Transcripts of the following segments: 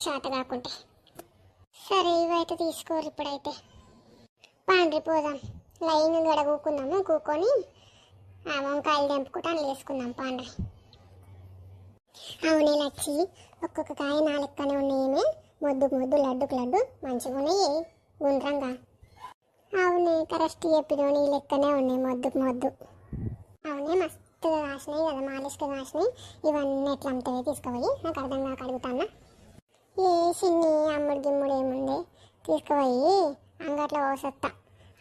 చేత కాకుంటే. సరే ఇవైతే తీసుకోరు. ఇప్పుడైతే పాండ్రి పోదాం, లైన్ గడ కూకుందాము, కూకొని ఆ వంకాయలు తెంపుకుంటూ అందులో వేసుకుందాం పాండ్రి. అవునే లచ్చి, ఒక్కొక్క కాయ నా లెక్కనే ఉన్నాయేమే, మొద్దుకు మొద్దు లడ్డుకు లడ్డు మంచిగా ఉన్నాయి గుండ్రంగా. అవునే కరెక్ట్ చెప్పిన, నీ లెక్కనే ఉన్నాయి మొద్దుకు మొద్దు. అవునే మస్తుగా కాసినాయి కదా, మాలిష్గా కాసినాయి. ఇవన్నీ ఎట్లా అమ్ముతాయి తీసుకుపోయి, నాకు అర్థం కాక అడుగుతానా. ఏ చిన్ని అమ్ముడు గిమ్ముడు ఏముంది, తీసుకుపోయి అంగట్లో పోసొత్తా,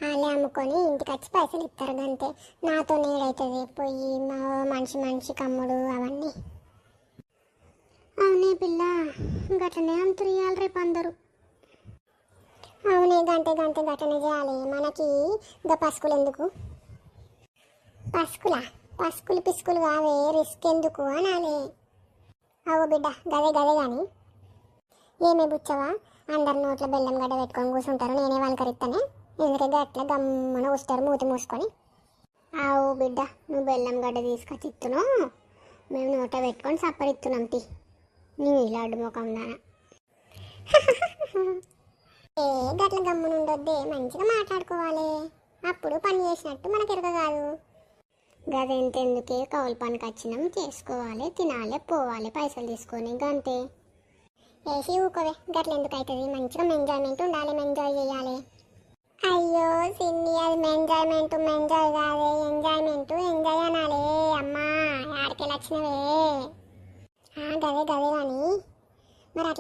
వాళ్ళే అమ్ముకొని ఇంటికి వచ్చి పైసలు ఇస్తారు అంతే. నాతో నేడవుతుంది పోయి మనిషి మనిషి కమ్ముడు అవన్నీ. అవునే పిల్ల, గట్లనే అమ్ముతారు ఇవాళ రేపు అందరూ. అవునే గంటే గంటే గట్టనే చేయాలి. మనకి ఇంకా పసుకులు ఎందుకు, పసుకులు పిసుకులు కావే, రిస్క్ ఎందుకు అనాలి. అవు బిడ్డ, గదే గదే కానీ ఏమే బుచ్చవా, అందరు నోట్ల బెల్లం గడ్డ పెట్టుకొని కూర్చుంటారు, నేనే వలకరిస్తానే, ఎందుకంటే అట్లా గమ్మున వస్తారు మూతి మూసుకొని. ఆవు బిడ్డ, నువ్వు బెల్లం గడ్డ తీసుకొచ్చి ఇస్తున్నావు, మేము నోట పెట్టుకొని సప్పరిస్తున్నాం తి, నీ లాడ్డు ముఖం దాన. ఏ గట్ల గమ్మున ఉండొద్దే, మంచిగా మాట్లాడుకోవాలి, అప్పుడు పని చేసినట్టు మనకు ఎరగ కాదు. గదెంతెందుకే, కౌలు పనికి వచ్చినాం, చేసుకోవాలి, తినాలి, పోవాలి, పైసలు తీసుకొని గంతే. వేసి ఊకోవే, గట్ల ఎందుకు అవుతుంది, మంచిగా ఎంజాయ్మెంట్ ఉండాలి, ఎంజాయ్ చేయాలి. అయ్యో సిన్ని, అది ఎంజాయ్మెంట్ కాదే, ఎంజాయ్ అనాలి. అమ్మా ఆడికెళ్ళి వచ్చినవే, గదే గదే కానీ మరి అట్లా